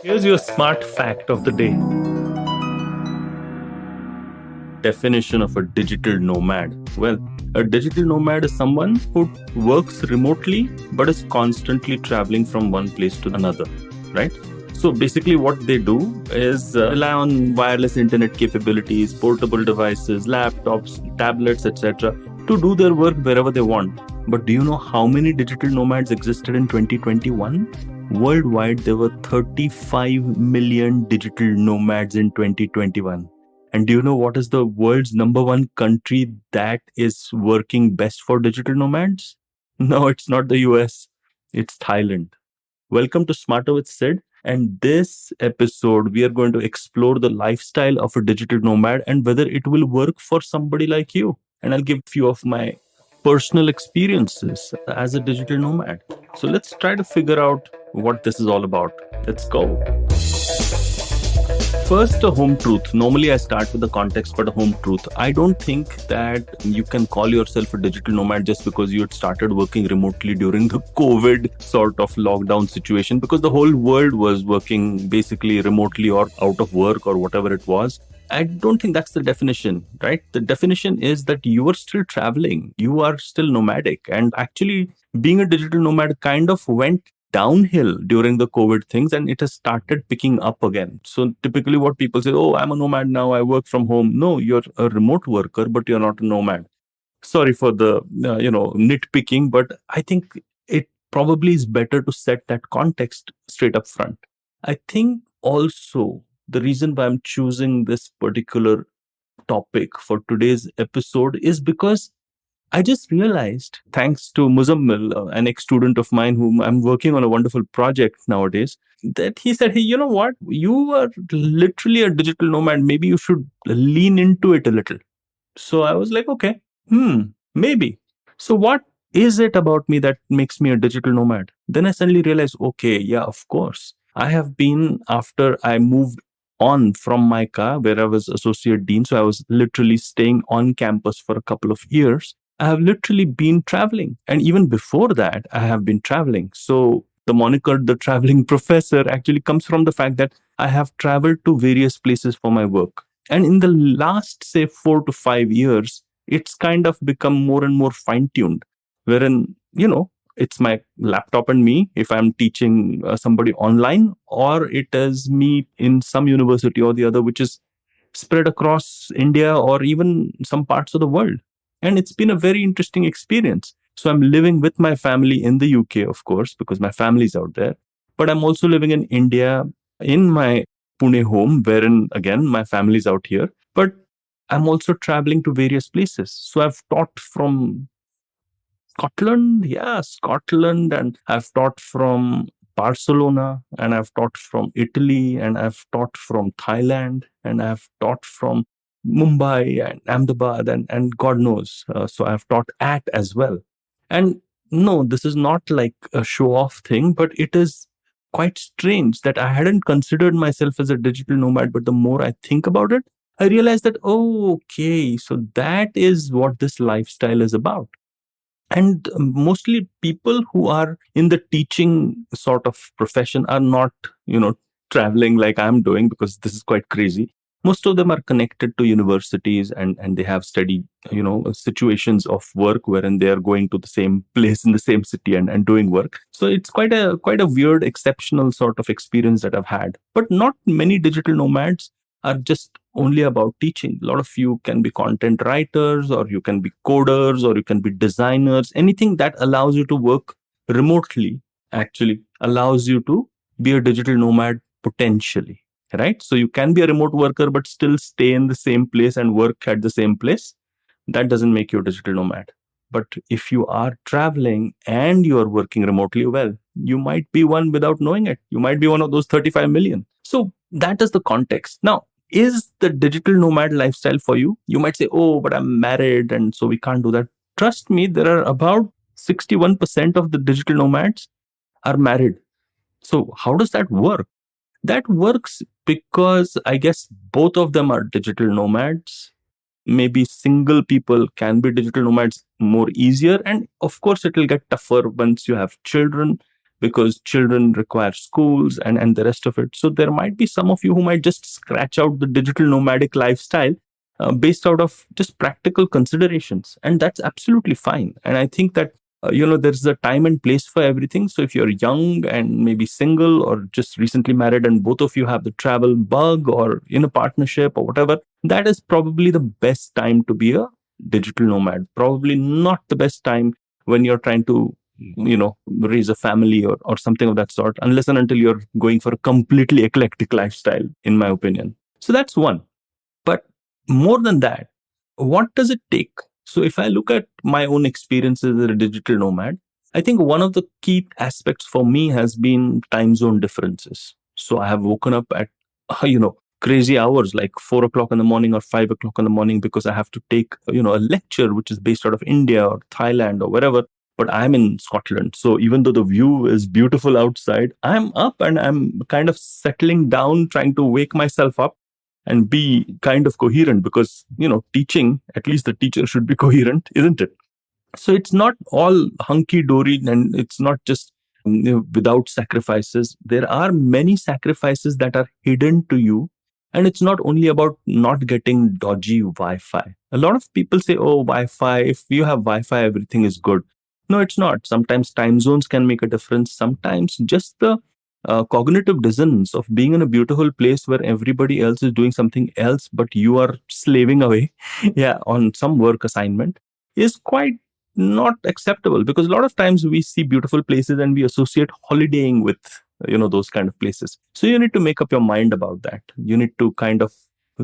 Here's your smart fact of the day. Definition of a digital nomad. Well, a digital nomad is someone who works remotely but is constantly traveling from one place to another, right? So basically, what they do is rely on wireless internet capabilities, portable devices, laptops, tablets, etc., to do their work wherever they want. But do you know how many digital nomads existed in 2021? Worldwide, there were 35 million digital nomads in 2021. And do you know what is the world's number one country that is working best for digital nomads? No, it's not the US. It's Thailand. Welcome to Smarter with Sid. And this episode, we are going to explore the lifestyle of a digital nomad and whether it will work for somebody like you. And I'll give a few of my personal experiences as a digital nomad. So let's try to figure out what this is all about. Let's go. First, a home truth. Normally, I start with the context, but a home truth. I don't think that you can call yourself a digital nomad just because you had started working remotely during the COVID sort of lockdown situation, because the whole world was working basically remotely or out of work or whatever it was. I don't think that's the definition, right? The definition is that you are still traveling, you are still nomadic. And actually, being a digital nomad kind of went downhill during the COVID things and it has started picking up again. So typically what people say, oh, I'm a nomad now, I work from home. No, you're a remote worker, but you're not a nomad. Sorry for the, nitpicking, but I think it probably is better to set that context straight up front. I think also the reason why I'm choosing this particular topic for today's episode is because I just realized, thanks to Muzammil, an ex-student of mine whom I'm working on a wonderful project nowadays, that he said, hey, you know what? You are literally a digital nomad. Maybe you should lean into it a little. So I was like, okay, maybe. So what is it about me that makes me a digital nomad? Then I suddenly realized, okay, yeah, of course. I have been, after I moved on from my car where I was associate dean, so I was literally staying on campus for a couple of years. I have literally been traveling. And even before that, I have been traveling. So the moniker, the traveling professor, actually comes from the fact that I have traveled to various places for my work. And in the last, say, 4 to 5 years, it's kind of become more and more fine-tuned, wherein, it's my laptop and me if I'm teaching somebody online, or it is me in some university or the other, which is spread across India or even some parts of the world. And it's been a very interesting experience. So I'm living with my family in the UK, of course, because my family's out there. But I'm also living in India in my Pune home, wherein, again, my family's out here. But I'm also traveling to various places. So I've taught from Scotland, and I've taught from Barcelona, and I've taught from Italy, and I've taught from Thailand, and I've taught from Mumbai and Ahmedabad, and God knows. So I've taught at as well. And no, this is not like a show off thing, but it is quite strange that I hadn't considered myself as a digital nomad. But the more I think about it, I realize that, oh, okay, so that is what this lifestyle is about. And mostly people who are in the teaching sort of profession are not, traveling like I'm doing, because this is quite crazy. Most of them are connected to universities and they have steady, situations of work wherein they are going to the same place in the same city and doing work. So it's quite a weird, exceptional sort of experience that I've had. But not many digital nomads are just only about teaching. A lot of you can be content writers, or you can be coders, or you can be designers. Anything that allows you to work remotely actually allows you to be a digital nomad potentially, right? So you can be a remote worker, but still stay in the same place and work at the same place. That doesn't make you a digital nomad. But if you are traveling and you are working remotely, well, you might be one without knowing it. You might be one of those 35 million. So that is the context. Now, is the digital nomad lifestyle for you? You might say, oh, but I'm married and so we can't do that. Trust me, there are about 61% of the digital nomads are married. So how does that work? That works because I guess both of them are digital nomads. Maybe single people can be digital nomads more easier. And of course, it will get tougher once you have children. because children require schools and the rest of it. So there might be some of you who might just scratch out the digital nomadic lifestyle based out of just practical considerations. And that's absolutely fine. And I think that, there's a time and place for everything. So if you're young and maybe single or just recently married and both of you have the travel bug or in a partnership or whatever, that is probably the best time to be a digital nomad. Probably not the best time when you're trying to raise a family or something of that sort, unless and until you're going for a completely eclectic lifestyle, in my opinion. So that's one. But more than that, what does it take? So if I look at my own experiences as a digital nomad, I think one of the key aspects for me has been time zone differences. So I have woken up at, crazy hours like 4 o'clock in the morning or 5 o'clock in the morning because I have to take, a lecture which is based out of India or Thailand or wherever. But I'm in Scotland. So even though the view is beautiful outside, I'm up and I'm kind of settling down, trying to wake myself up and be kind of coherent because, teaching, at least the teacher should be coherent, isn't it? So it's not all hunky-dory and it's not just without sacrifices. There are many sacrifices that are hidden to you. And it's not only about not getting dodgy Wi-Fi. A lot of people say, oh, Wi-Fi, if you have Wi-Fi, everything is good. No, it's not. Sometimes time zones can make a difference. Sometimes just the cognitive dissonance of being in a beautiful place where everybody else is doing something else, but you are slaving away on some work assignment is quite not acceptable, because a lot of times we see beautiful places and we associate holidaying with those kind of places. So you need to make up your mind about that. You need to kind of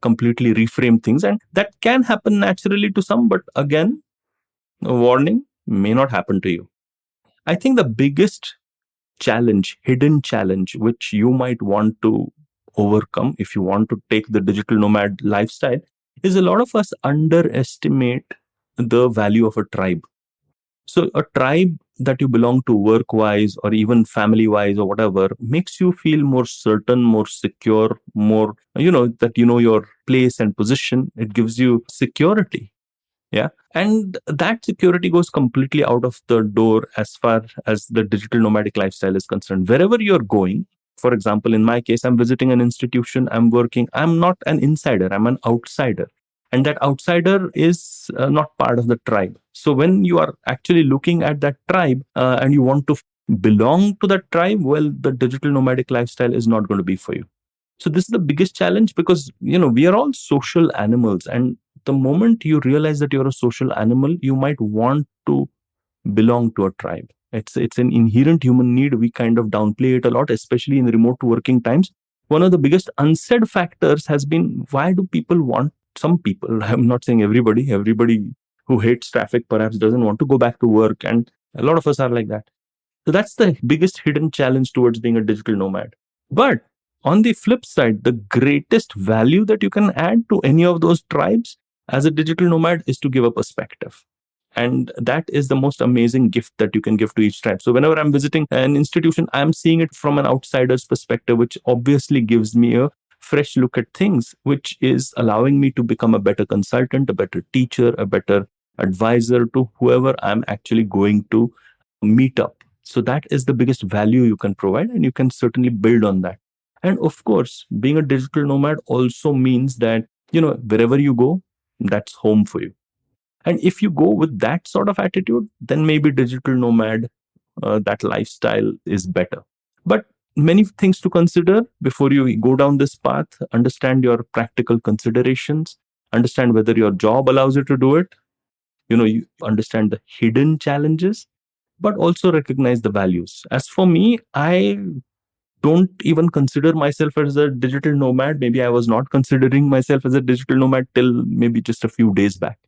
completely reframe things, and that can happen naturally to some, but again, a warning, may not happen to you. I think the biggest hidden challenge, which you might want to overcome if you want to take the digital nomad lifestyle, is a lot of us underestimate the value of a tribe. So a tribe that you belong to work-wise or even family-wise or whatever makes you feel more certain, more secure, more, that your place and position. It gives you security. Yeah. And that security goes completely out of the door as far as the digital nomadic lifestyle is concerned. Wherever you're going, for example, in my case, I'm visiting an institution, I'm working, I'm not an insider, I'm an outsider. And that outsider is not part of the tribe. So when you are actually looking at that tribe and you want to belong to that tribe, well, the digital nomadic lifestyle is not going to be for you. So this is the biggest challenge because, we are all social animals. And the moment you realize that you're a social animal, you might want to belong to a tribe. It's an inherent human need. We kind of downplay it a lot, especially in remote working times. One of the biggest unsaid factors has been, why do people want, some people, I'm not saying everybody who hates traffic perhaps doesn't want to go back to work. And a lot of us are like that. So that's the biggest hidden challenge towards being a digital nomad. But on the flip side, the greatest value that you can add to any of those tribes as a digital nomad is to give a perspective. And that is the most amazing gift that you can give to each tribe. So whenever I'm visiting an institution, I'm seeing it from an outsider's perspective, which obviously gives me a fresh look at things, which is allowing me to become a better consultant, a better teacher, a better advisor to whoever I'm actually going to meet up. So that is the biggest value you can provide, and you can certainly build on that. And of course, being a digital nomad also means that, wherever you go, that's home for you. And if you go with that sort of attitude, then maybe digital nomad, that lifestyle is better. But many things to consider before you go down this path. Understand your practical considerations, understand whether your job allows you to do it. You understand the hidden challenges, but also recognize the values. As for me, I don't even consider myself as a digital nomad. Maybe I was not considering myself as a digital nomad till maybe just a few days back.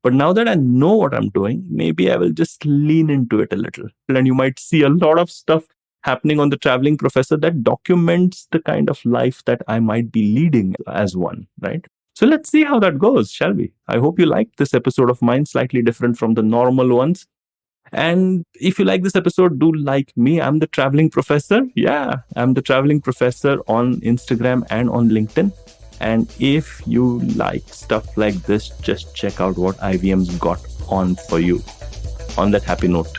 But now that I know what I'm doing, maybe I will just lean into it a little. And you might see a lot of stuff happening on the Traveling Professor that documents the kind of life that I might be leading as one, right? So let's see how that goes, shall we? I hope you liked this episode of mine, slightly different from the normal ones. And if you like this episode, do like me. I'm the Traveling Professor. Yeah, I'm the Traveling Professor on Instagram and on LinkedIn. And if you like stuff like this, just check out what IVM's got on for you. On that happy note.